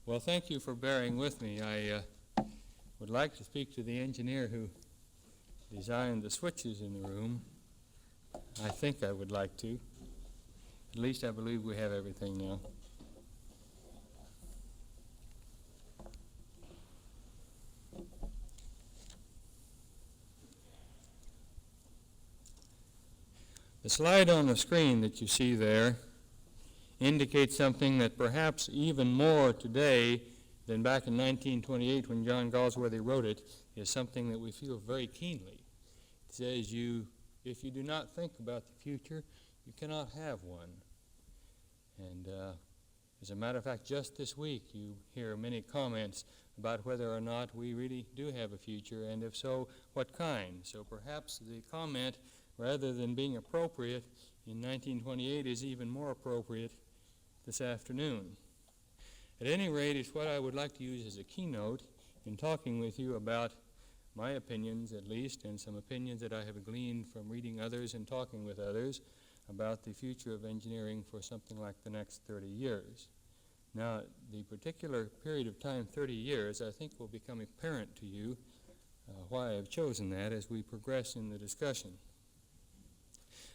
Well, thank you for bearing with me. I would like to speak to the engineer who designed the switches in the room. I think I would like to. At least I believe we have everything now. The slide on the screen that you see there indicates something that perhaps even more today than back in 1928 when John Galsworthy wrote it is something that we feel very keenly. It says if you do not think about the future, you cannot have one. And as a matter of fact, just this week you hear many comments about whether or not we really do have a future, and if so, what kind. So perhaps the comment, rather than being appropriate in 1928, is even more appropriate this afternoon. At any rate, it's what I would like to use as a keynote in talking with you about my opinions, at least, and some opinions that I have gleaned from reading others and talking with others about the future of engineering for something like the next 30 years. Now, the particular period of time, 30 years, I think will become apparent to you why I've chosen that as we progress in the discussion.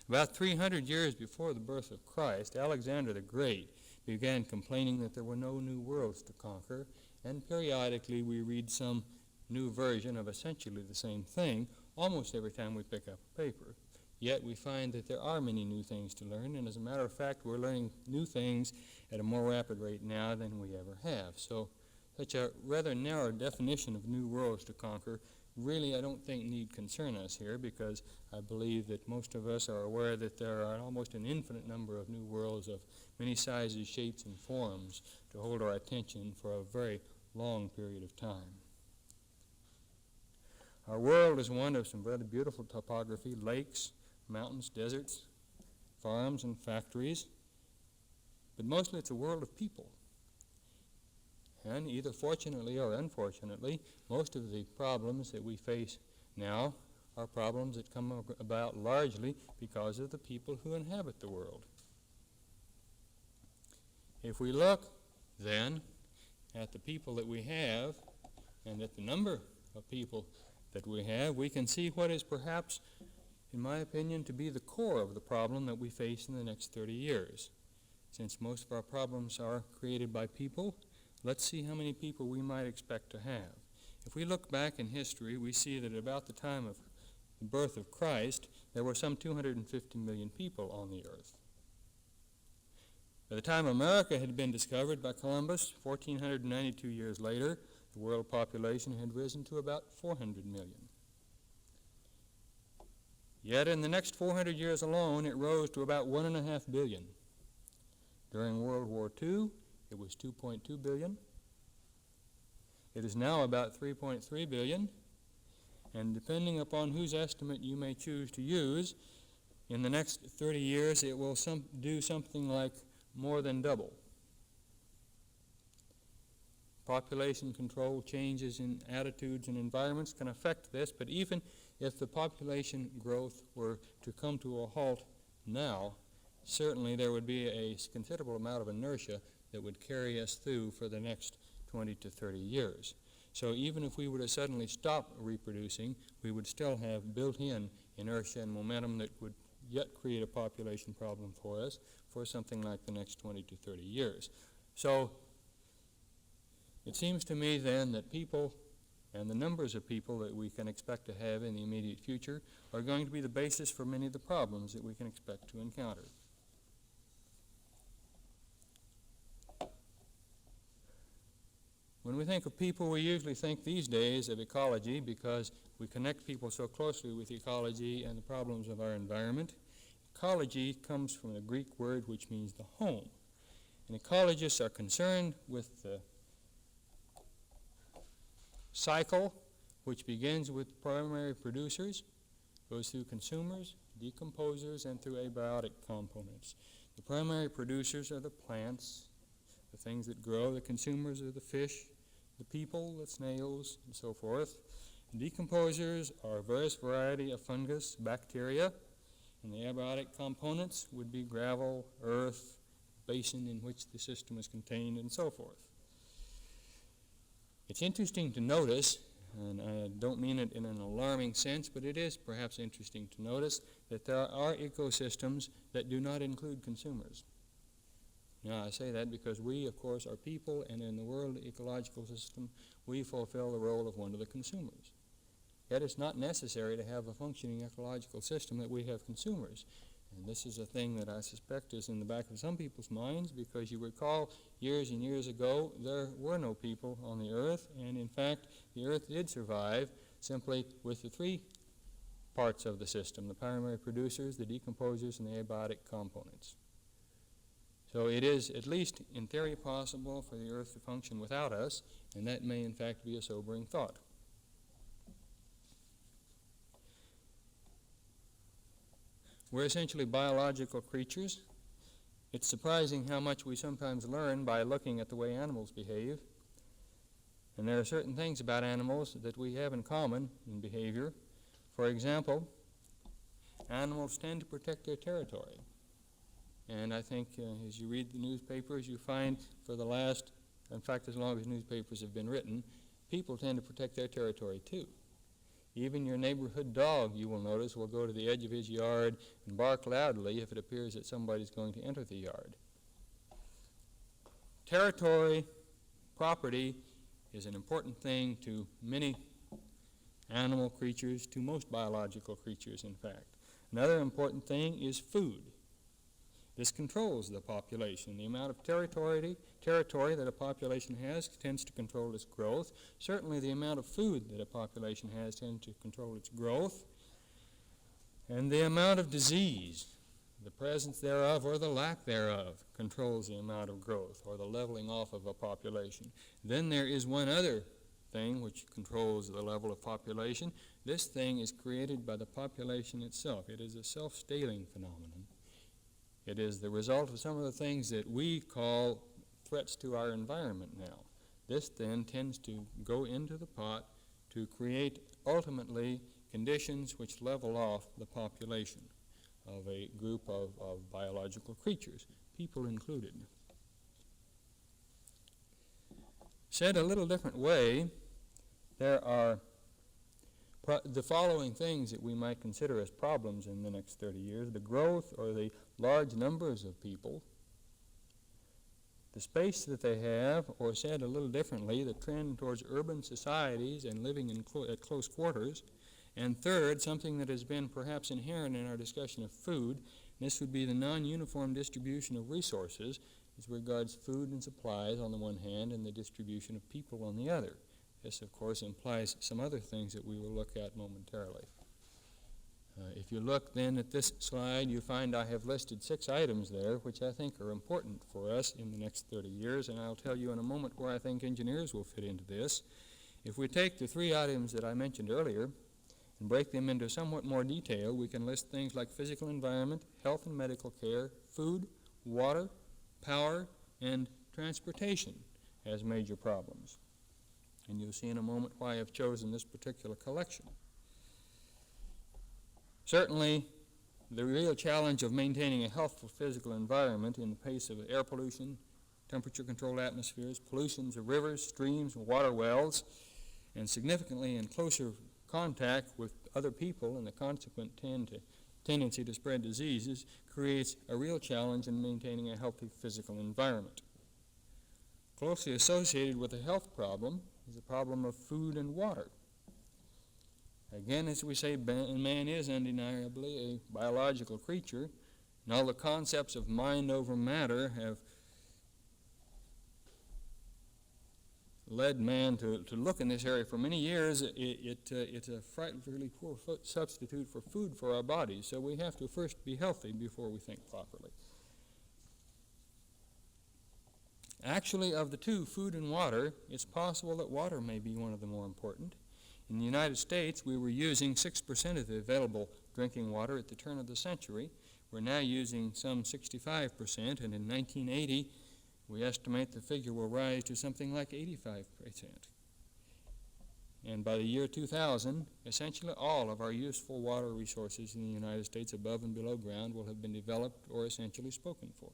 About 300 years before the birth of Christ, Alexander the Great began complaining that there were no new worlds to conquer, and periodically we read some new version of essentially the same thing almost every time we pick up a paper. Yet we find that there are many new things to learn, and as a matter of fact, we're learning new things at a more rapid rate now than we ever have. So such a rather narrow definition of new worlds to conquer really I don't think need concern us here, because I believe that most of us are aware that there are almost an infinite number of new worlds of many sizes, shapes, and forms to hold our attention for a very long period of time. Our world is one of some rather beautiful topography, lakes, mountains, deserts, farms, and factories, but mostly it's a world of people. And either fortunately or unfortunately, most of the problems that we face now are problems that come about largely because of the people who inhabit the world. If we look, then, at the people that we have and at the number of people that we have, we can see what is perhaps, in my opinion, to be the core of the problem that we face in the next 30 years. Since most of our problems are created by people, let's see how many people we might expect to have. If we look back in history, we see that at about the time of the birth of Christ, there were some 250 million people on the earth. By the time America had been discovered by Columbus, 1,492 years later, the world population had risen to about 400 million. Yet in the next 400 years alone, it rose to about 1.5 billion. During World War II, it was 2.2 billion. It is now about 3.3 billion. And depending upon whose estimate you may choose to use, in the next 30 years it will do something like more than double. Population control, changes in attitudes and environments can affect this, but even if the population growth were to come to a halt now, certainly there would be a considerable amount of inertia that would carry us through for the next 20 to 30 years. So even if we were to suddenly stop reproducing, we would still have built-in inertia and momentum that would yet create a population problem for us for something like the next 20 to 30 years. So it seems to me then that people and the numbers of people that we can expect to have in the immediate future are going to be the basis for many of the problems that we can expect to encounter. When we think of people, we usually think these days of ecology because we connect people so closely with ecology and the problems of our environment. Ecology comes from the Greek word which means the home. And ecologists are concerned with the cycle which begins with primary producers, goes through consumers, decomposers, and through abiotic components. The primary producers are the plants, the things that grow. The consumers are the fish, the people, the snails, and so forth. Decomposers are a various variety of fungus, bacteria, and the abiotic components would be gravel, earth, basin in which the system is contained, and so forth. It's interesting to notice, and I don't mean it in an alarming sense, but it is perhaps interesting to notice that there are ecosystems that do not include consumers. Now, I say that because we, of course, are people, and in the world ecological system, we fulfill the role of one of the consumers. Yet it's not necessary to have a functioning ecological system that we have consumers. And this is a thing that I suspect is in the back of some people's minds, because you recall years and years ago there were no people on the earth, and in fact the earth did survive simply with the three parts of the system: the primary producers, the decomposers, and the abiotic components. So it is, at least in theory, possible for the earth to function without us, and that may in fact be a sobering thought. We're essentially biological creatures. It's surprising how much we sometimes learn by looking at the way animals behave. And there are certain things about animals that we have in common in behavior. For example, animals tend to protect their territory. And I think as you read the newspapers, you find for the last, in fact, as long as newspapers have been written, people tend to protect their territory too. Even your neighborhood dog, you will notice, will go to the edge of his yard and bark loudly if it appears that somebody's going to enter the yard. Territory, property, is an important thing to many animal creatures, to most biological creatures, in fact. Another important thing is food. This controls the population. The amount of territory that a population has tends to control its growth. Certainly the amount of food that a population has tends to control its growth. And the amount of disease, the presence thereof or the lack thereof, controls the amount of growth or the leveling off of a population. Then there is one other thing which controls the level of population. This thing is created by the population itself. It is a self-scaling phenomenon. It is the result of some of the things that we call threats to our environment now. This then tends to go into the pot to create ultimately conditions which level off the population of a group of biological creatures, people included. Said a little different way, there are the following things that we might consider as problems in the next 30 years: the growth or the large numbers of people, the space that they have, or said a little differently, the trend towards urban societies and living at close quarters, and third, something that has been perhaps inherent in our discussion of food, this would be the non-uniform distribution of resources as regards food and supplies on the one hand and the distribution of people on the other. This, of course, implies some other things that we will look at momentarily. If you look then at this slide, you find I have listed 6 items there which I think are important for us in the next 30 years, and I'll tell you in a moment where I think engineers will fit into this. If we take the 3 items that I mentioned earlier and break them into somewhat more detail, we can list things like physical environment, health and medical care, food, water, power, and transportation as major problems. And you'll see in a moment why I've chosen this particular collection. Certainly, the real challenge of maintaining a healthful physical environment in the face of air pollution, temperature-controlled atmospheres, pollutions of rivers, streams, and water wells, and significantly in closer contact with other people and the consequent tendency to spread diseases, creates a real challenge in maintaining a healthy physical environment. Closely associated with the health problem is the problem of food and water. Again, as we say, man is undeniably a biological creature, and all the concepts of mind over matter have led man to look in this area for many years. It's a frightfully poor substitute for food for our bodies, so we have to first be healthy before we think properly. Actually, of the two, food and water, it's possible that water may be one of the more important. In the United States, we were using 6% of the available drinking water at the turn of the century. We're now using some 65%, and in 1980, we estimate the figure will rise to something like 85%. And by the year 2000, essentially all of our useful water resources in the United States above and below ground will have been developed or essentially spoken for.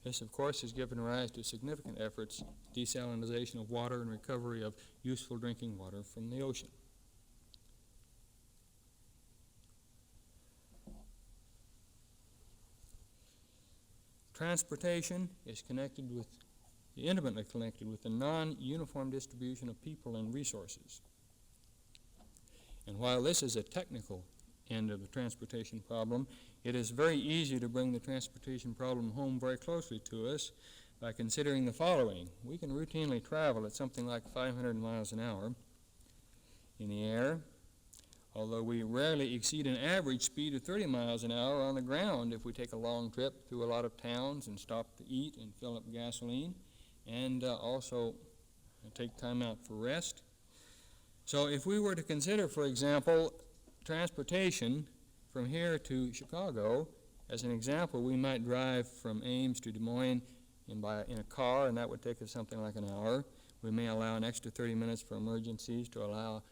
This, of course, has given rise to significant efforts, desalination of water and recovery of useful drinking water from the ocean. Transportation is intimately connected with the non-uniform distribution of people and resources. And while this is a technical end of the transportation problem, it is very easy to bring the transportation problem home very closely to us by considering the following. We can routinely travel at something like 500 miles an hour in the air, although we rarely exceed an average speed of 30 miles an hour on the ground if we take a long trip through a lot of towns and stop to eat and fill up gasoline, and also take time out for rest. So if we were to consider, for example, transportation from here to Chicago, as an example, we might drive from Ames to Des Moines in a car, and that would take us something like an hour. We may allow an extra 30 minutes for emergencies, to allow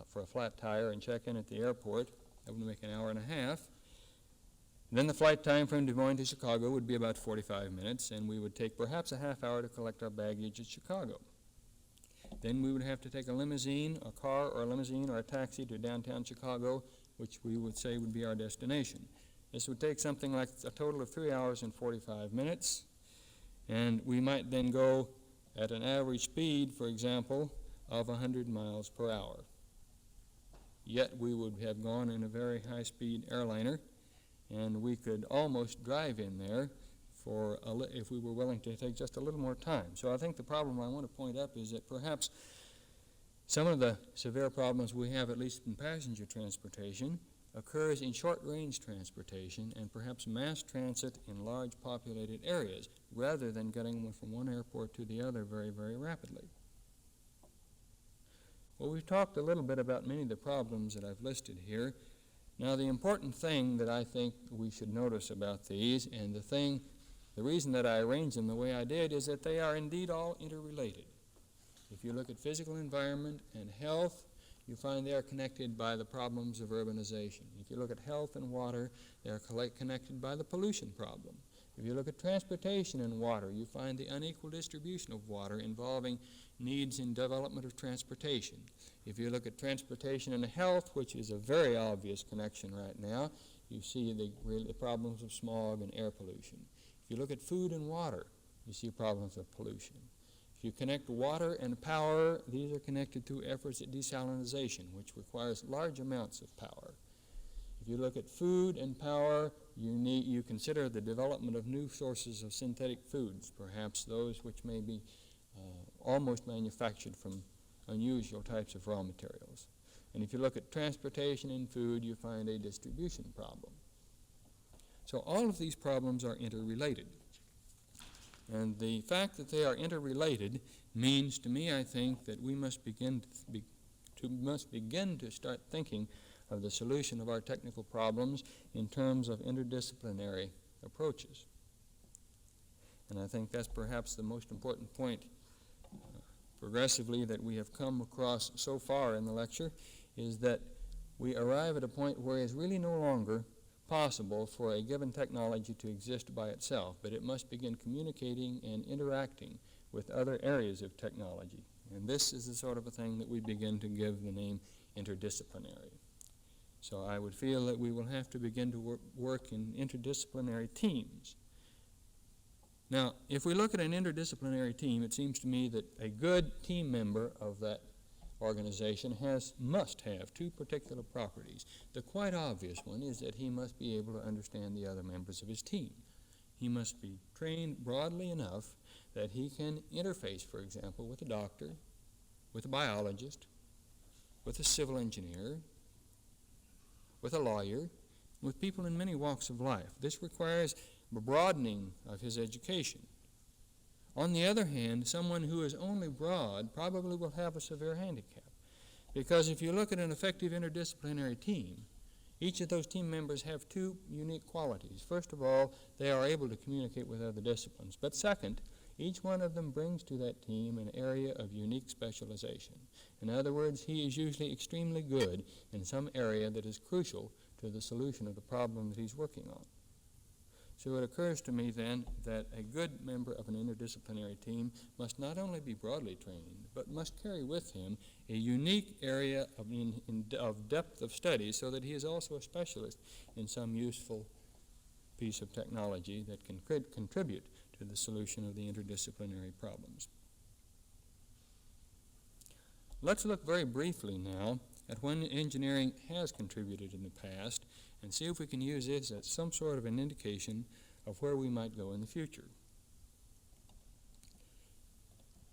for a flat tire and check in at the airport. That would make an hour and a half. Then the flight time from Des Moines to Chicago would be about 45 minutes, and we would take perhaps a half hour to collect our baggage at Chicago. Then we would have to take a limousine, a car or a limousine or a taxi to downtown Chicago, which we would say would be our destination. This would take something like a total of 3 hours and 45 minutes, and we might then go at an average speed, for example, of 100 miles per hour. Yet we would have gone in a very high-speed airliner, and we could almost drive in there if we were willing to take just a little more time. So I think the problem I want to point up is that perhaps some of the severe problems we have, at least in passenger transportation, occurs in short-range transportation and perhaps mass transit in large populated areas, rather than getting from one airport to the other very, very rapidly. Well, we've talked a little bit about many of the problems that I've listed here. Now, the important thing that I think we should notice about these, and the reason that I arranged them the way I did, is that they are indeed all interrelated. If you look at physical environment and health, you find they are connected by the problems of urbanization. If you look at health and water, they are connected by the pollution problem. If you look at transportation and water, you find the unequal distribution of water involving needs in development of transportation. If you look at transportation and health, which is a very obvious connection right now, you see the problems of smog and air pollution. If you look at food and water, you see problems of pollution. If you connect water and power, these are connected through efforts at desalination, which requires large amounts of power. If you look at food and power, you consider the development of new sources of synthetic foods, perhaps those which may be almost manufactured from unusual types of raw materials. And if you look at transportation and food, you find a distribution problem. So all of these problems are interrelated. And the fact that they are interrelated means to me, I think, that we must begin to start thinking of the solution of our technical problems in terms of interdisciplinary approaches. And I think that's perhaps the most important point progressively that we have come across so far in the lecture, is that we arrive at a point where it is really no longer possible for a given technology to exist by itself, but it must begin communicating and interacting with other areas of technology. And this is the sort of a thing that we begin to give the name interdisciplinary. So I would feel that we will have to begin to work in interdisciplinary teams. Now, if we look at an interdisciplinary team, it seems to me that a good team member of that organization must have two particular properties. The quite obvious one is that he must be able to understand the other members of his team. He must be trained broadly enough that he can interface, for example, with a doctor, with a biologist, with a civil engineer, with a lawyer, with people in many walks of life. This requires a broadening of his education. On the other hand, someone who is only broad probably will have a severe handicap, because if you look at an effective interdisciplinary team, each of those team members have two unique qualities. First of all, they are able to communicate with other disciplines. But second, each one of them brings to that team an area of unique specialization. In other words, he is usually extremely good in some area that is crucial to the solution of the problem that he's working on. So it occurs to me then that a good member of an interdisciplinary team must not only be broadly trained, but must carry with him a unique area of depth of study so that he is also a specialist in some useful piece of technology that can contribute to the solution of the interdisciplinary problems. Let's look very briefly now at when engineering has contributed in the past and see if we can use this as some sort of an indication of where we might go in the future.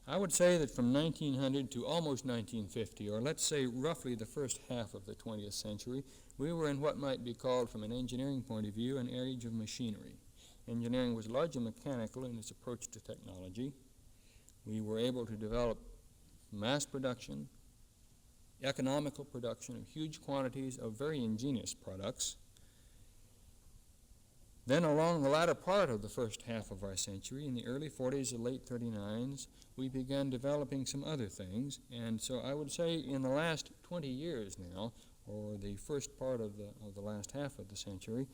I would say that from 1900 to almost 1950, or let's say roughly the first half of the 20th century, we were in what might be called, from an engineering point of view, an age of machinery. Engineering was largely mechanical in its approach to technology. We were able to develop mass production, economical production of huge quantities of very ingenious products. Then along the latter part of the first half of our century, in the early 40s and late 39s, we began developing some other things. And so I would say in the last 20 years now, or the first part of the last half of the century,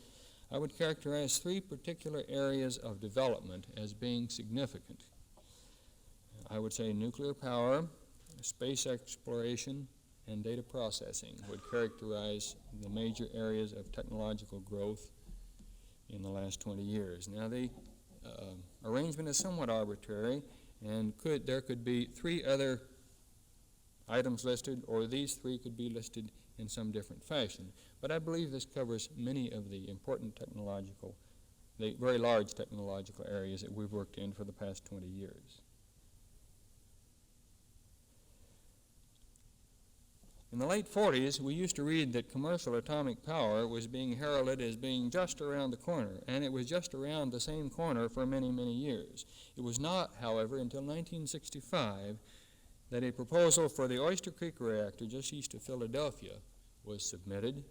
I would characterize three particular areas of development as being significant. I would say nuclear power, space exploration, and data processing would characterize the major areas of technological growth in the last 20 years. Now, the arrangement is somewhat arbitrary, and there could be three other items listed, or these three could be listed in some different fashion. But I believe this covers many of the important the very large technological areas that we've worked in for the past 20 years. In the late 40s, we used to read that commercial atomic power was being heralded as being just around the corner, and it was just around the same corner for many, many years. It was not, however, until 1965 that a proposal for the Oyster Creek reactor just east of Philadelphia was submitted.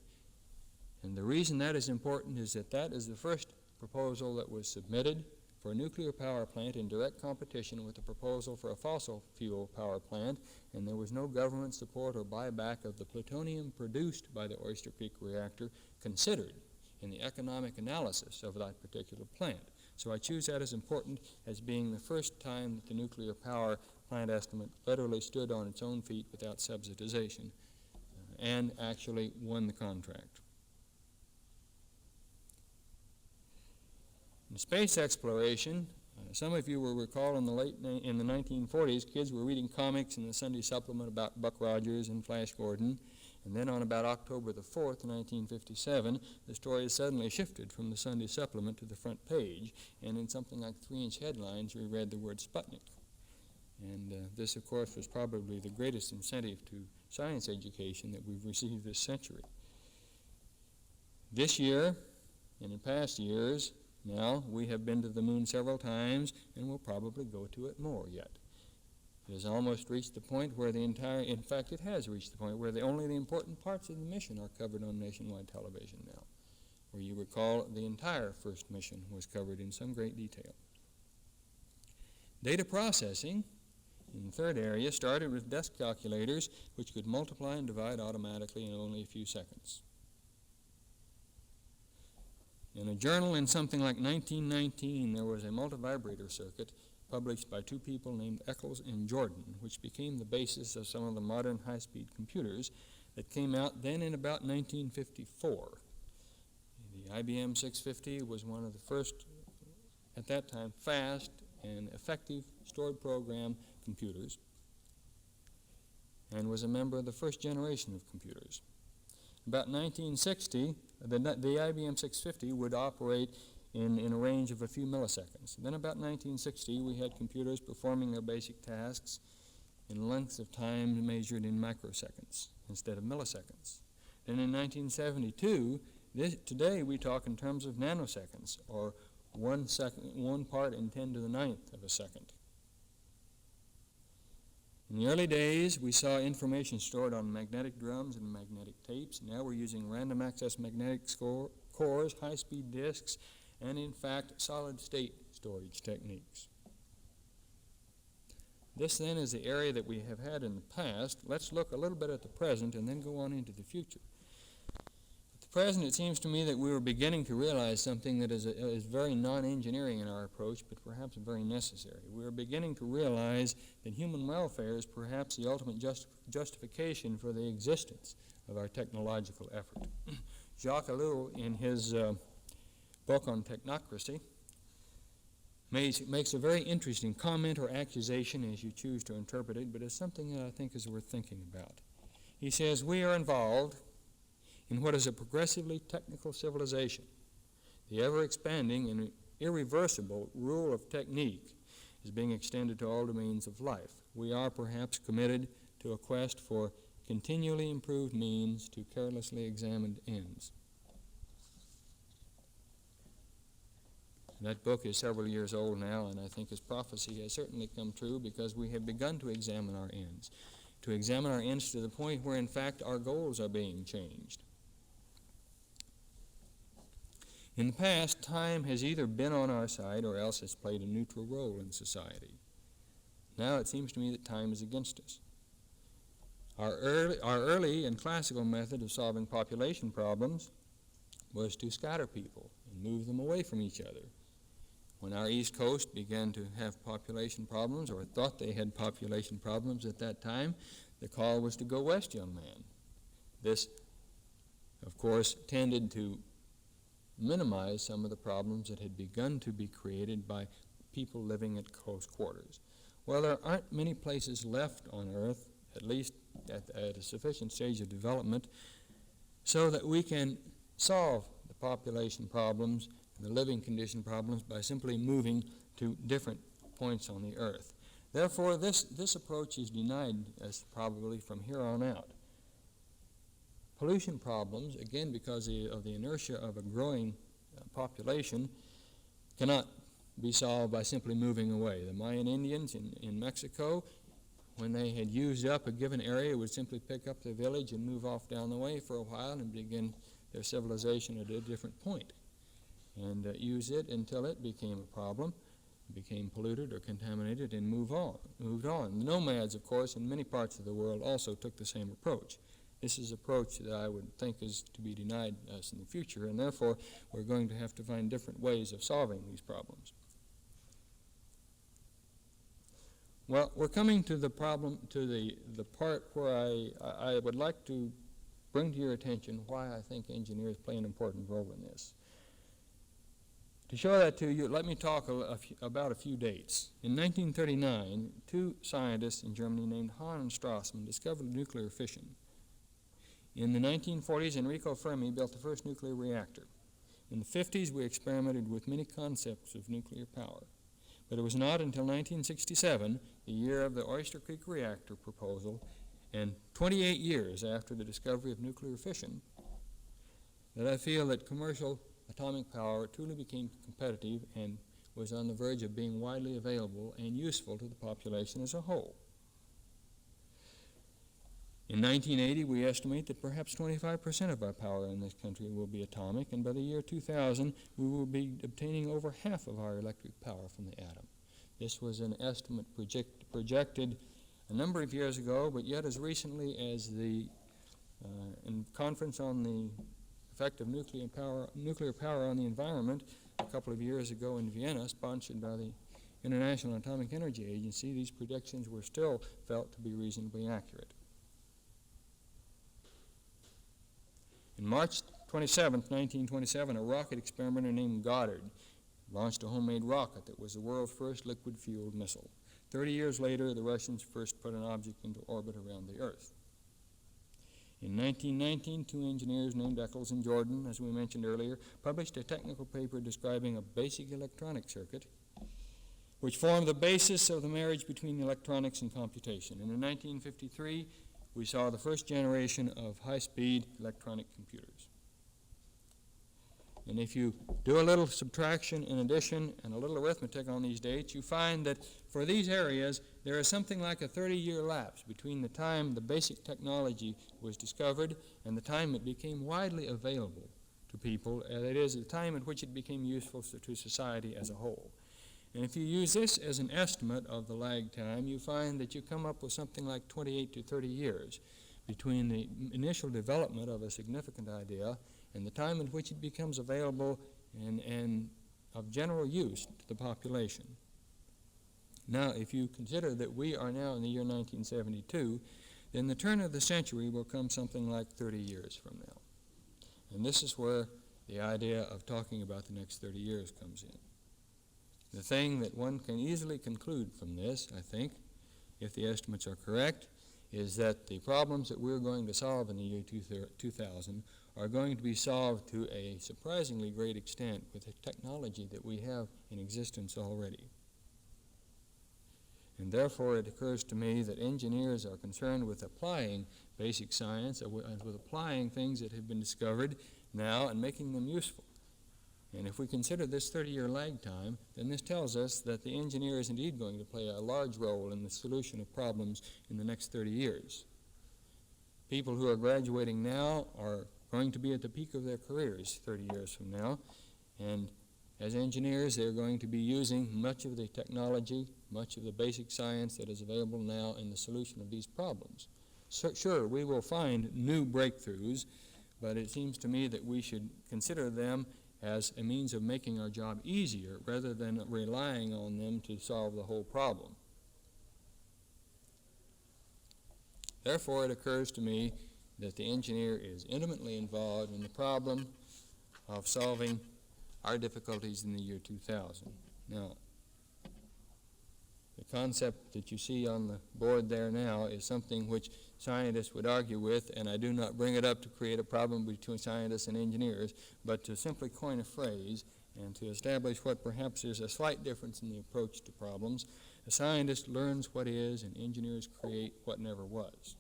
And the reason that is important is that that is the first proposal that was submitted for a nuclear power plant in direct competition with the proposal for a fossil fuel power plant, and there was no government support or buyback of the plutonium produced by the Oyster Creek reactor considered in the economic analysis of that particular plant. So I choose that as important as being the first time that the nuclear power plant estimate literally stood on its own feet without subsidization and actually won the contract. In space exploration, some of you will recall in the 1940s, kids were reading comics in the Sunday supplement about Buck Rogers and Flash Gordon, and then on about October the 4th, 1957, the story suddenly shifted from the Sunday supplement to the front page, and in something like 3-inch headlines, we read the word Sputnik. And this, of course, was probably the greatest incentive to science education that we've received this century. This year, and in past years, now, we have been to the moon several times, and we'll probably go to it more yet. It has almost reached the point where in fact, it has reached the point where only the important parts of the mission are covered on nationwide television now. Where you recall, the entire first mission was covered in some great detail. Data processing, in the third area, started with desk calculators, which could multiply and divide automatically in only a few seconds. In a journal in something like 1919, there was a multivibrator circuit published by two people named Eccles and Jordan, which became the basis of some of the modern high-speed computers that came out then in about 1954. The IBM 650 was one of the first, at that time, fast and effective stored program computers, and was a member of the first generation of computers. About 1960, the IBM 650 would operate in a range of a few milliseconds. Then about 1960, we had computers performing their basic tasks in lengths of time measured in microseconds instead of milliseconds. Then in 1972, today we talk in terms of nanoseconds, or 1 part in 10 to the 9th of a second. In the early days, we saw information stored on magnetic drums and magnetic tapes. Now we're using random access magnetic cores, high-speed disks, and in fact, solid-state storage techniques. This then is the area that we have had in the past. Let's look a little bit at the present and then go on into the future. At the present, it seems to me that we are beginning to realize something that is very non-engineering in our approach, but perhaps very necessary. We are beginning to realize that human welfare is perhaps the ultimate justification for the existence of our technological effort. Jacques Ellul, in his book on technocracy, makes a very interesting comment or accusation, as you choose to interpret it, but it's something that I think is worth thinking about. He says, we are involved in what is a progressively technical civilization. The ever-expanding and irreversible rule of technique is being extended to all domains of life. We are perhaps committed to a quest for continually improved means to carelessly examined ends. That book is several years old now, and I think his prophecy has certainly come true because we have begun to examine our ends, to the point where, in fact, our goals are being changed. In the past, time has either been on our side or else has played a neutral role in society. Now it seems to me that time is against us. Our early and classical method of solving population problems was to scatter people and move them away from each other. When our East Coast began to have population problems, or thought they had population problems at that time, the call was to go west, young man. This, of course, tended to minimize some of the problems that had begun to be created by people living at close quarters. Well, there aren't many places left on Earth, at least at a sufficient stage of development, so that we can solve the population problems and the living condition problems by simply moving to different points on the Earth. Therefore, this approach is denied us probably from here on out. Pollution problems, again because of the inertia of a growing population, cannot be solved by simply moving away. The Mayan Indians in Mexico, when they had used up a given area, would simply pick up their village and move off down the way for a while and begin their civilization at a different point, and use it until it became a problem, became polluted or contaminated, and moved on. The nomads, of course, in many parts of the world also took the same approach. This is an approach that I would think is to be denied us in the future, and therefore we're going to have to find different ways of solving these problems. Well, we're coming to the part where I would like to bring to your attention why I think engineers play an important role in this. To show that to you, let me talk about a few dates. In 1939, two scientists in Germany named Hahn and Strassmann discovered nuclear fission. In the 1940s, Enrico Fermi built the first nuclear reactor. In the 50s, we experimented with many concepts of nuclear power. But it was not until 1967, the year of the Oyster Creek reactor proposal, and 28 years after the discovery of nuclear fission, that I feel that commercial atomic power truly became competitive and was on the verge of being widely available and useful to the population as a whole. In 1980, we estimate that perhaps 25% of our power in this country will be atomic, and by the year 2000, we will be obtaining over half of our electric power from the atom. This was an estimate projected a number of years ago, but yet as recently as the conference on the effect of nuclear power on the environment a couple of years ago in Vienna, sponsored by the International Atomic Energy Agency, these predictions were still felt to be reasonably accurate. On March 27, 1927, a rocket experimenter named Goddard launched a homemade rocket that was the world's first liquid-fueled missile. 30 years later, the Russians first put an object into orbit around the Earth. In 1919, two engineers named Eccles and Jordan, as we mentioned earlier, published a technical paper describing a basic electronic circuit which formed the basis of the marriage between electronics and computation. And in 1953, we saw the first generation of high-speed electronic computers. And if you do a little subtraction and addition and a little arithmetic on these dates, you find that for these areas, there is something like a 30-year lapse between the time the basic technology was discovered and the time it became widely available to people, that is, the time at which it became useful to society as a whole. And if you use this as an estimate of the lag time, you find that you come up with something like 28 to 30 years. between the initial development of a significant idea and the time in which it becomes available and of general use to the population. Now, if you consider that we are now in the year 1972, then the turn of the century will come something like 30 years from now. And this is where the idea of talking about the next 30 years comes in. The thing that one can easily conclude from this, I think, if the estimates are correct, is that the problems that we're going to solve in the year 2000 are going to be solved to a surprisingly great extent with the technology that we have in existence already. And therefore it occurs to me that engineers are concerned with applying basic science, with applying things that have been discovered now and making them useful. And if we consider this 30-year lag time, then this tells us that the engineer is indeed going to play a large role in the solution of problems in the next 30 years. People who are graduating now are going to be at the peak of their careers 30 years from now, and as engineers they're going to be using much of the technology, much of the basic science that is available now in the solution of these problems. So, sure, we will find new breakthroughs, but it seems to me that we should consider them as a means of making our job easier rather than relying on them to solve the whole problem. Therefore, it occurs to me that the engineer is intimately involved in the problem of solving our difficulties in the year 2000. Now, the concept that you see on the board there now is something which scientists would argue with, and I do not bring it up to create a problem between scientists and engineers, but to simply coin a phrase and to establish what perhaps is a slight difference in the approach to problems. A scientist learns what is, and engineers create what never was.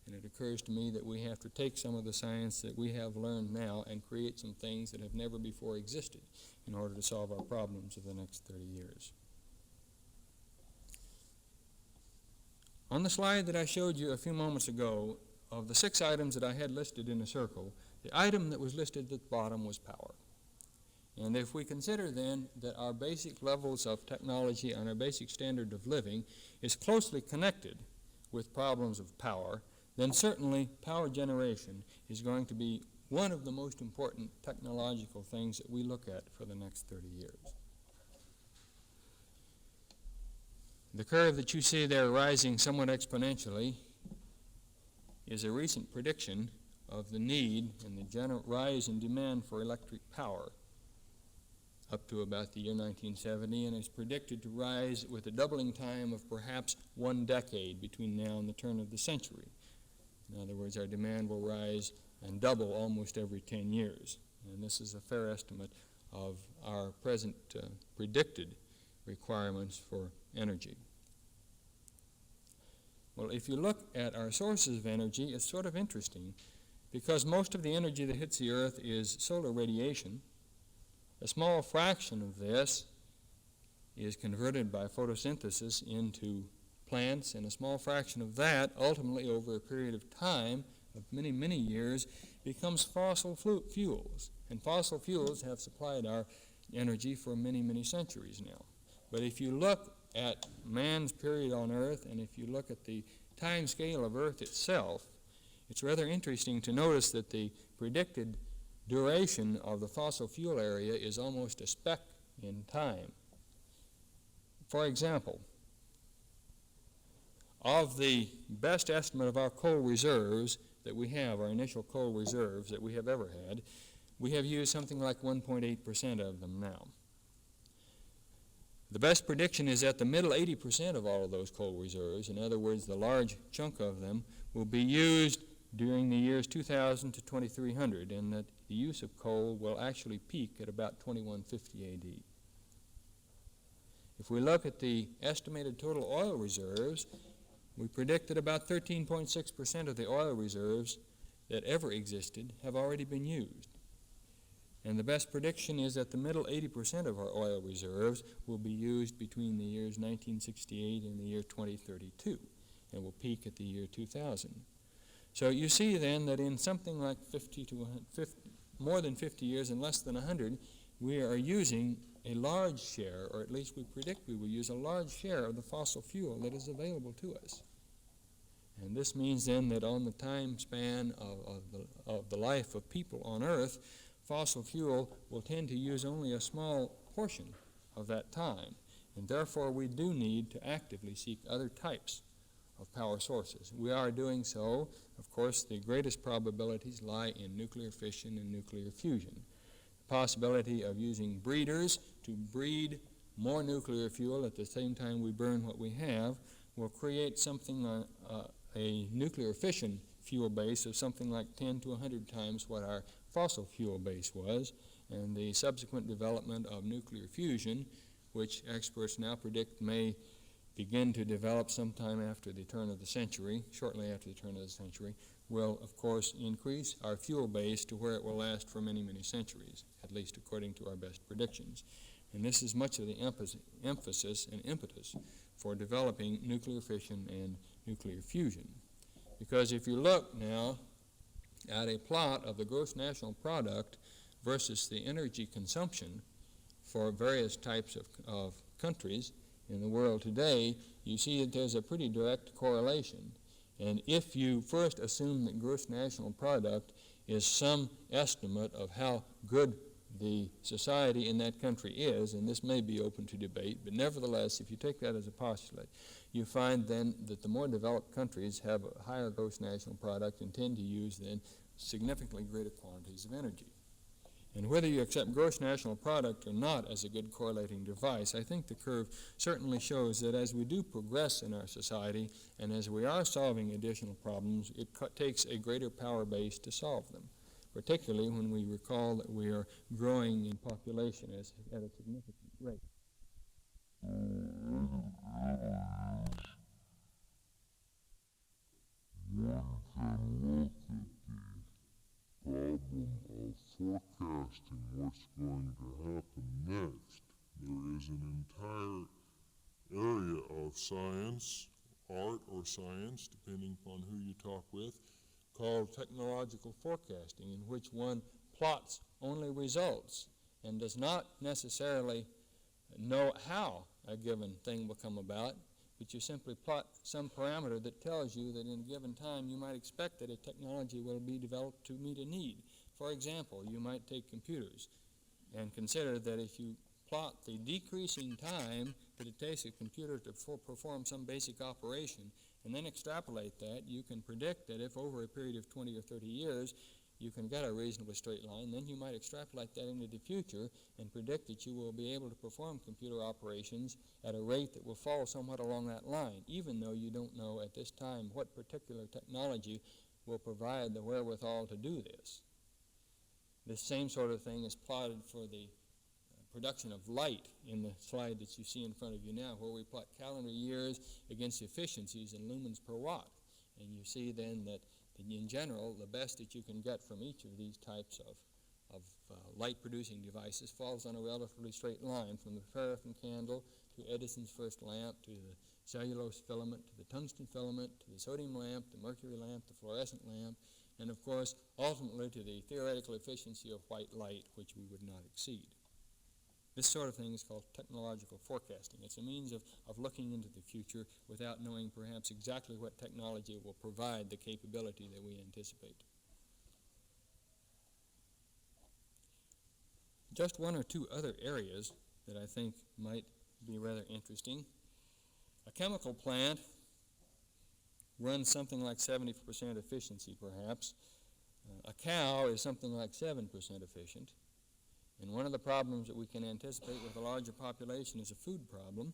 And it occurs to me that we have to take some of the science that we have learned now and create some things that have never before existed in order to solve our problems of the next 30 years. On the slide that I showed you a few moments ago, of the 6 items that I had listed in a circle, the item that was listed at the bottom was power. And if we consider then that our basic levels of technology and our basic standard of living is closely connected with problems of power, then certainly power generation is going to be one of the most important technological things that we look at for the next 30 years. The curve that you see there rising somewhat exponentially is a recent prediction of the need and the rise in demand for electric power up to about the year 1970, and is predicted to rise with a doubling time of perhaps 1 decade between now and the turn of the century. In other words, our demand will rise and double almost every 10 years. And this is a fair estimate of our present predicted requirements for energy. Well, if you look at our sources of energy, it's sort of interesting because most of the energy that hits the Earth is solar radiation. A small fraction of this is converted by photosynthesis into plants, and a small fraction of that, ultimately over a period of time, of many, many years, becomes fossil fuels. And fossil fuels have supplied our energy for many, many centuries now. But if you look at man's period on Earth, and if you look at the time scale of Earth itself, it's rather interesting to notice that the predicted duration of the fossil fuel area is almost a speck in time. For example, of the best estimate of our coal reserves that we have, our initial coal reserves that we have ever had, we have used something like 1.8% of them now. The best prediction is that the middle 80% of all of those coal reserves, in other words, the large chunk of them, will be used during the years 2000 to 2300, and that the use of coal will actually peak at about 2150 AD. If we look at the estimated total oil reserves, we predict that about 13.6% of the oil reserves that ever existed have already been used. And the best prediction is that the middle 80% of our oil reserves will be used between the years 1968 and the year 2032, and will peak at the year 2000. So you see then that in something like more than 50 years and less than 100, we are using a large share, or at least we predict we will use a large share of the fossil fuel that is available to us. And this means then that on the time span of the life of people on Earth, fossil fuel will tend to use only a small portion of that time. And therefore we do need to actively seek other types of power sources. We are doing so. Of course, the greatest probabilities lie in nuclear fission and nuclear fusion. The possibility of using breeders to breed more nuclear fuel at the same time we burn what we have will create something, a nuclear fission fuel base of something like 10 to 100 times what our fossil fuel base was, and the subsequent development of nuclear fusion, which experts now predict may begin to develop sometime after the turn of the century, shortly after the turn of the century, will of course increase our fuel base to where it will last for many, many centuries, at least according to our best predictions. And this is much of the emphasis and impetus for developing nuclear fission and nuclear fusion. Because if you look now at a plot of the gross national product versus the energy consumption for various types of countries in the world today, you see that there's a pretty direct correlation. And if you first assume that gross national product is some estimate of how good the society in that country is, and this may be open to debate, but nevertheless, if you take that as a postulate, you find then that the more developed countries have a higher gross national product and tend to use then significantly greater quantities of energy. And whether you accept gross national product or not as a good correlating device, I think the curve certainly shows that as we do progress in our society and as we are solving additional problems, it takes a greater power base to solve them, particularly when we recall that we are growing in population at a significant rate. Problem of forecasting what's going to happen next. There is an entire area of science, art or science, depending upon who you talk with, called technological forecasting, in which one plots only results and does not necessarily know how a given thing will come about, but you simply plot some parameter that tells you that in a given time you might expect that a technology will be developed to meet a need. For example, you might take computers and consider that if you plot the decreasing time that it takes a computer to perform some basic operation and then extrapolate that, you can predict that if over a period of 20 or 30 years you can get a reasonably straight line, then you might extrapolate that into the future and predict that you will be able to perform computer operations at a rate that will fall somewhat along that line, even though you don't know at this time what particular technology will provide the wherewithal to do this. This same sort of thing is plotted for the production of light in the slide that you see in front of you now, where we plot calendar years against efficiencies in lumens per watt. And you see then that in general, the best that you can get from each of these types of light-producing devices falls on a relatively straight line, from the paraffin candle to Edison's first lamp, to the cellulose filament, to the tungsten filament, to the sodium lamp, the mercury lamp, the fluorescent lamp, and of course, ultimately to the theoretical efficiency of white light, which we would not exceed. This sort of thing is called technological forecasting. It's a means of looking into the future without knowing perhaps exactly what technology will provide the capability that we anticipate. Just one or two other areas that I think might be rather interesting. A chemical plant runs something like 70% efficiency, perhaps. A cow is something like 7% efficient. And one of the problems that we can anticipate with a larger population is a food problem.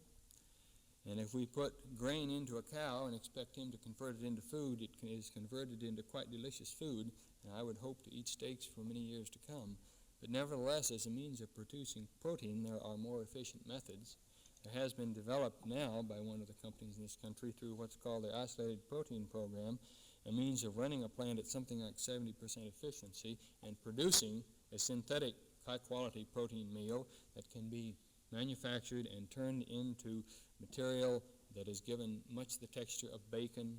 And if we put grain into a cow and expect him to convert it into food, it is converted into quite delicious food, and I would hope to eat steaks for many years to come. But nevertheless, as a means of producing protein, there are more efficient methods. There has been developed now by one of the companies in this country through what's called the Isolated Protein Program, a means of running a plant at something like 70% efficiency and producing a synthetic high-quality protein meal that can be manufactured and turned into material that is given much the texture of bacon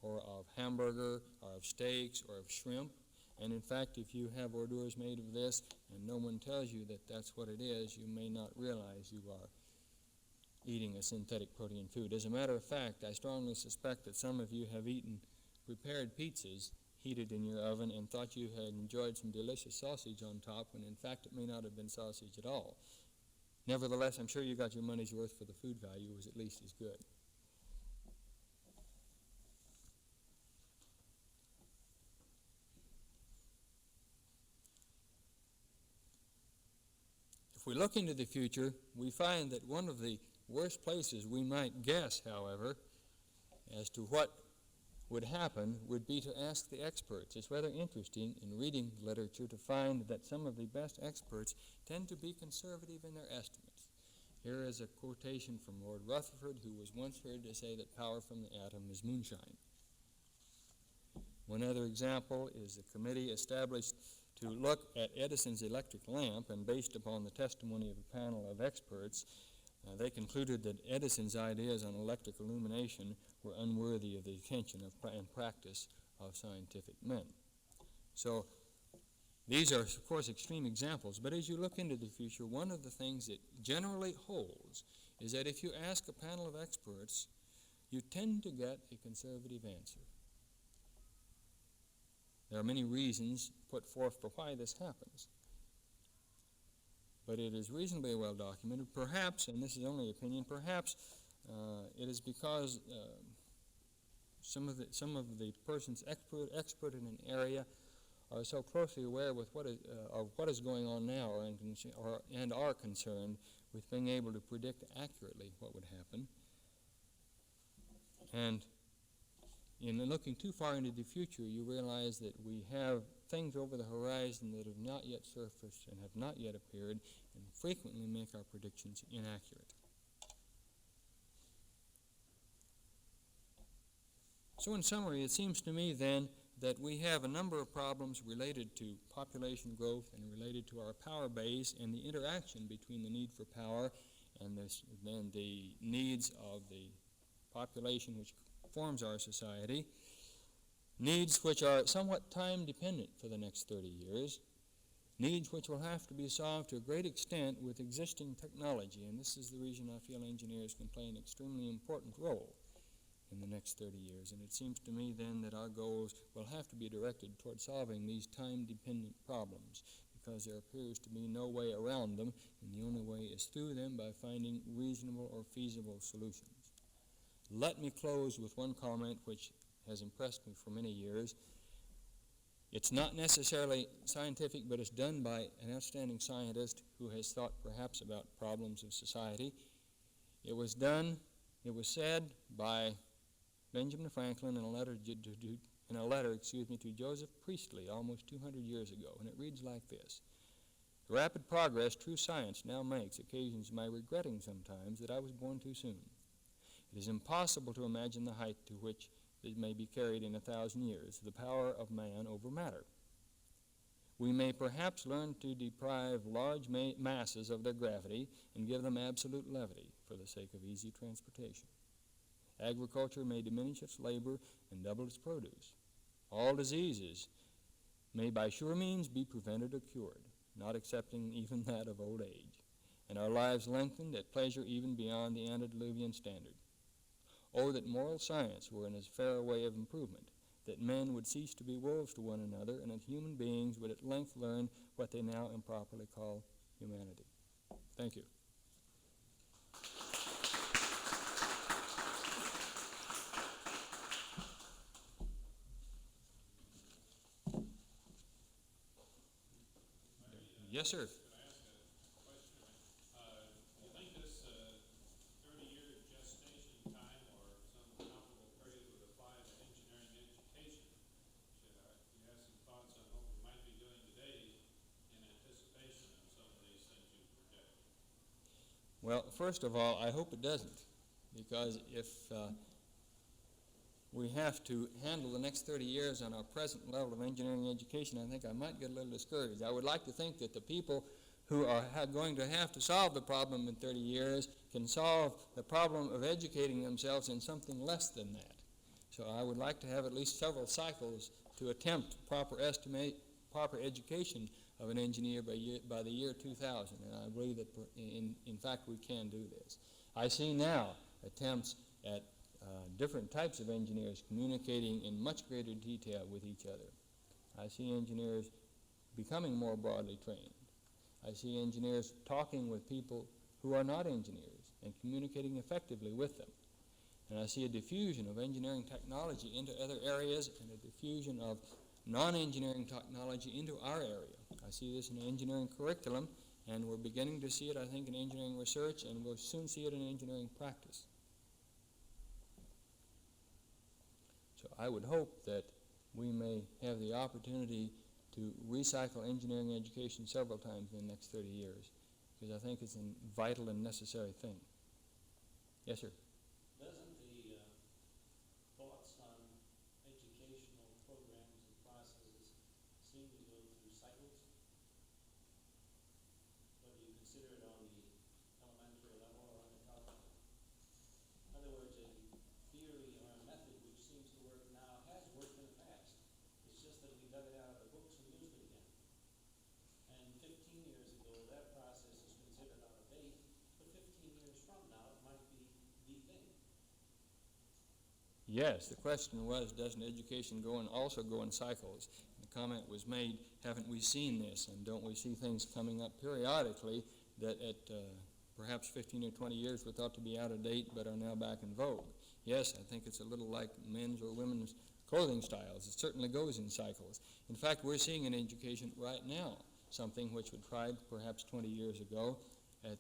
or of hamburger or of steaks or of shrimp. And in fact, if you have hors d'oeuvres made of this and no one tells you that that's what it is, you may not realize you are eating a synthetic protein food. As a matter of fact, I strongly suspect that some of you have eaten prepared pizzas heated in your oven and thought you had enjoyed some delicious sausage on top, when in fact it may not have been sausage at all. Nevertheless, I'm sure you got your money's worth, for the food value was at least as good. If we look into the future, we find that one of the worst places we might guess, however, as to what would happen would be to ask the experts. It's rather interesting in reading literature to find that some of the best experts tend to be conservative in their estimates. Here is a quotation from Lord Rutherford, who was once heard to say that power from the atom is moonshine. One other example is the committee established to look at Edison's electric lamp, and based upon the testimony of a panel of experts, they concluded that Edison's ideas on electric illumination were unworthy of the attention and practice of scientific men. So these are, of course, extreme examples, but as you look into the future, one of the things that generally holds is that if you ask a panel of experts, you tend to get a conservative answer. There are many reasons put forth for why this happens, but it is reasonably well documented. Perhaps, and this is only opinion, perhaps it is because some of the persons expert in an area are so closely aware with of what is going on now, and are concerned with being able to predict accurately what would happen. And in looking too far into the future, you realize that we have things over the horizon that have not yet surfaced and have not yet appeared, and frequently make our predictions inaccurate. So in summary, it seems to me then that we have a number of problems related to population growth and related to our power base and the interaction between the need for power and the needs of the population which forms our society, needs which are somewhat time dependent for the next 30 years, needs which will have to be solved to a great extent with existing technology, and this is the reason I feel engineers can play an extremely important role in the next 30 years. And it seems to me then that our goals will have to be directed toward solving these time-dependent problems, because there appears to be no way around them, and the only way is through them by finding reasonable or feasible solutions. Let me close with one comment which has impressed me for many years. It's not necessarily scientific, but it's done by an outstanding scientist who has thought perhaps about problems of society. It was said by Benjamin Franklin in a letter to Joseph Priestley almost 200 years ago, and it reads like this: "The rapid progress true science now makes occasions my regretting sometimes that I was born too soon. It is impossible to imagine the height to which it may be carried in 1,000 years, the power of man over matter. We may perhaps learn to deprive large masses of their gravity and give them absolute levity for the sake of easy transportation. Agriculture may diminish its labor and double its produce. All diseases may by sure means be prevented or cured, not excepting even that of old age, and our lives lengthened at pleasure even beyond the antediluvian standard. Oh, that moral science were in as fair a way of improvement, that men would cease to be wolves to one another, and that human beings would at length learn what they now improperly call humanity." Thank you. Yes, sir. Well, first of all, I hope it doesn't, because if we have to handle the next 30 years on our present level of engineering education, I think I might get a little discouraged. I would like to think that the people who are going to have to solve the problem in 30 years can solve the problem of educating themselves in something less than that. So I would like to have at least several cycles to attempt proper education of an engineer by the year 2000, and I believe that in fact we can do this. I see now attempts at different types of engineers communicating in much greater detail with each other. I see engineers becoming more broadly trained. I see engineers talking with people who are not engineers and communicating effectively with them. And I see a diffusion of engineering technology into other areas and a diffusion of non-engineering technology into our area. I see this in the engineering curriculum, and we're beginning to see it, I think, in engineering research, and we'll soon see it in engineering practice. So I would hope that we may have the opportunity to recycle engineering education several times in the next 30 years, because I think it's a vital and necessary thing. Yes, sir? Doesn't the thoughts on educational programs and processes seem to go through cycles? Whether you consider it on the elementary level or on the college level. In other words, a theory or a method which seems to work now has worked in the past. It's just that we dug it out of the books and used it again. And 15 years ago, that process is considered out of date, but 15 years from now, it might be the thing. Yes, the question was, doesn't education also go in cycles? The comment was made, haven't we seen this, and don't we see things coming up periodically that at perhaps 15 or 20 years were thought to be out of date but are now back in vogue? Yes, I think it's a little like men's or women's clothing styles. It certainly goes in cycles. In fact, we're seeing in education right now something which was tried perhaps 20 years ago.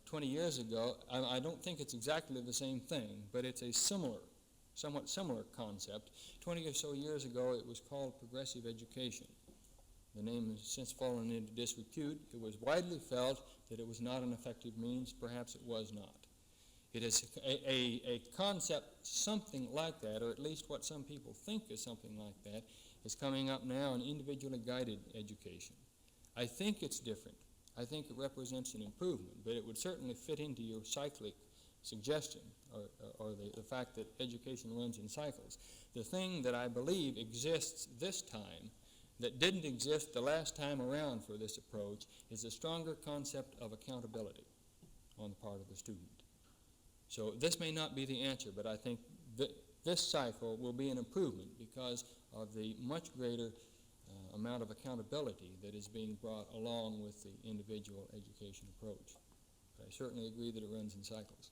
20 years ago, I don't think it's exactly the same thing, but it's a somewhat similar concept. 20 or so years ago, it was called progressive education. The name has since fallen into disrepute. It was widely felt that it was not an effective means. Perhaps it was not. It is a concept, something like that, or at least what some people think is something like that, is coming up now in individually guided education. I think it's different. I think it represents an improvement, but it would certainly fit into your cyclic suggestion, or the fact that education runs in cycles. The thing that I believe exists this time that didn't exist the last time around for this approach is a stronger concept of accountability on the part of the student. So this may not be the answer, but I think this cycle will be an improvement because of the much greater amount of accountability that is being brought along with the individual education approach. But I certainly agree that it runs in cycles.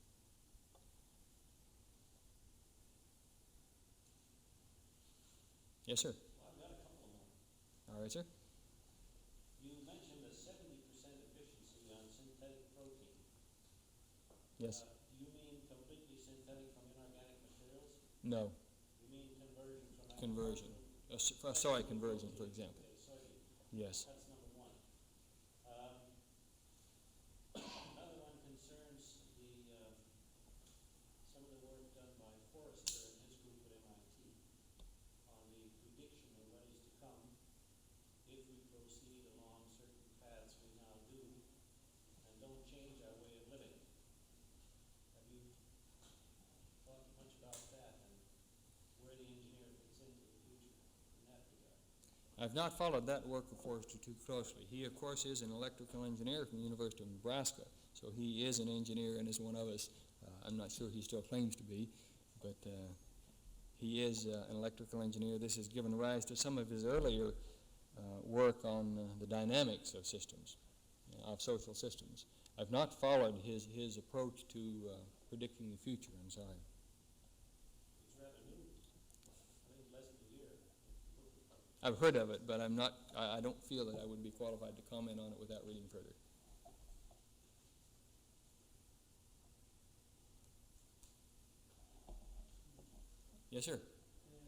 Yes, sir. Well, I've got a couple more. All right, sir. You mentioned a 70% efficiency on synthetic protein. Yes. Do you mean completely synthetic from inorganic materials? No. You mean conversion from Conversion. agricultural- Soy conversion, for example. Okay, soybean. Yes. That's number one. Another one concerns some of the work done by Forrester and his group at MIT on the prediction of what is to come if we proceed along certain paths we now do and don't change our way of living. Have you thought much about that and where the engineer fits into the future in that regard? I've not followed that work of Forrester too closely. He, of course, is an electrical engineer from the University of Nebraska, so he is an engineer and is one of us. I'm not sure he still claims to be, but he is an electrical engineer. This has given rise to some of his earlier work on the dynamics of systems, of social systems. I've not followed his approach to predicting the future, I'm sorry. It's rather new. I think less than a year. I've heard of it, but I don't feel that I would be qualified to comment on it without reading further. Yes, sir. Rating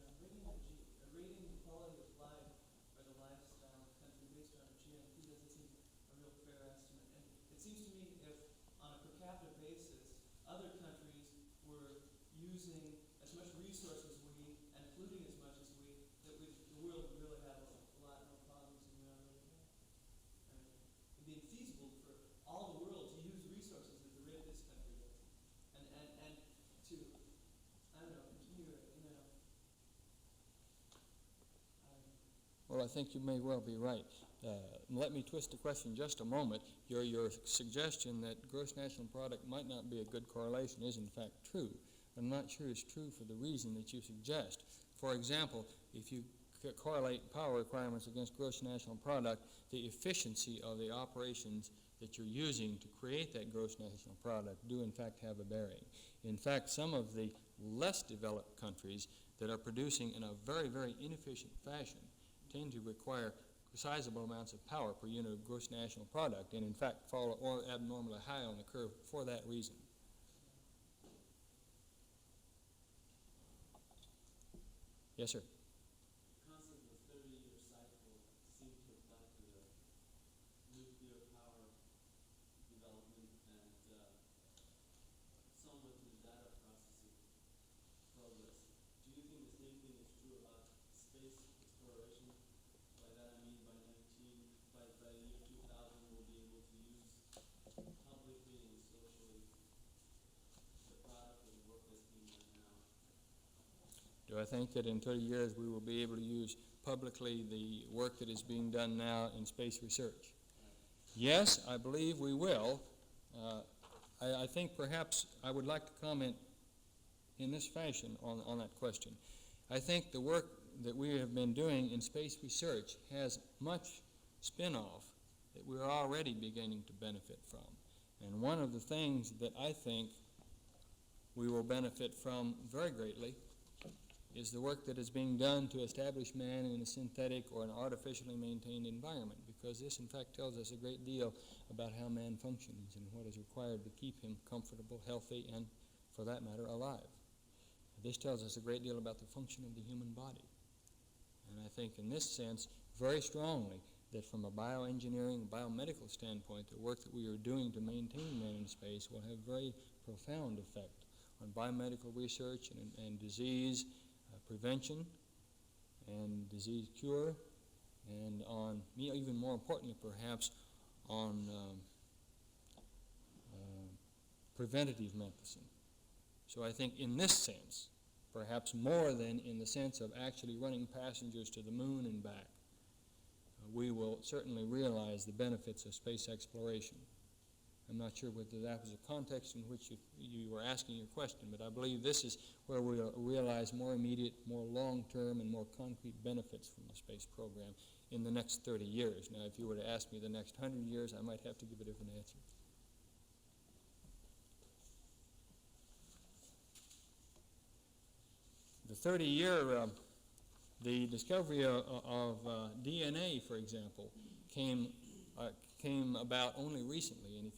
the quality of life or the lifestyle of a country based on GNP doesn't seem a real fair estimate. And it seems to me if on a per capita basis, other countries were using as much resource as we and polluting as much as we, that the world would really have a lot more problems than we are living now. It'd be feasible for all the world to use resources at the rate this country does. And to, I don't know, continue, Well, I think you may well be right. let me twist the question just a moment. Your suggestion that gross national product might not be a good correlation is in fact true. I'm not sure it's true for the reason that you suggest. For example, if you correlate power requirements against gross national product, the efficiency of the operations that you're using to create that gross national product do in fact have a bearing. In fact, some of the less developed countries that are producing in a very, very inefficient fashion tend to require sizable amounts of power per unit of gross national product, and in fact fall or abnormally high on the curve for that reason. Yes, sir. The concept of the 30-year cycle seemed to apply to the nuclear power development and somewhat to the data processing progress. Do you think the same thing is true about space exploration? By that I mean by the year 2000 we'll be able to use publicly and socially the product of the work that's being done now. Do I think that in 30 years we will be able to use publicly the work that is being done now in space research? Yes, I believe we will. I think perhaps I would like to comment in this fashion on that question. I think the work that we have been doing in space research has much spin-off that we're already beginning to benefit from. And one of the things that I think we will benefit from very greatly is the work that is being done to establish man in a synthetic or an artificially maintained environment, because this in fact tells us a great deal about how man functions and what is required to keep him comfortable, healthy, and for that matter alive. This tells us a great deal about the function of the human body. And I think in this sense very strongly that from a bioengineering, biomedical standpoint, the work that we are doing to maintain man in space will have very profound effect on biomedical research and disease prevention and disease cure, and on, even more importantly perhaps, on preventative medicine. So I think in this sense, perhaps more than in the sense of actually running passengers to the moon and back, we will certainly realize the benefits of space exploration. I'm not sure whether that was a context in which you were asking your question, but I believe this is where we'll realize more immediate, more long-term, and more concrete benefits from the space program in the next 30 years. Now, if you were to ask me the next 100 years, I might have to give a different answer. The 30-year, the discovery of DNA, for example, came about only recently, and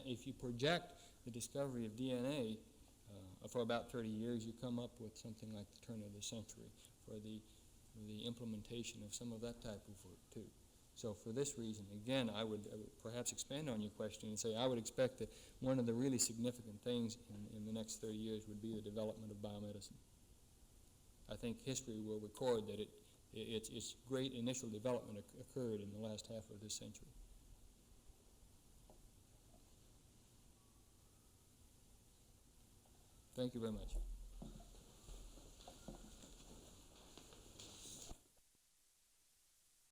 if you project the discovery of DNA for about 30 years, you come up with something like the turn of the century for the implementation of some of that type of work too. So for this reason, again, I would perhaps expand on your question and say I would expect that one of the really significant things in the next 30 years would be the development of biomedicine. I think history will record that its great initial development occurred in the last half of this century. Thank you very much.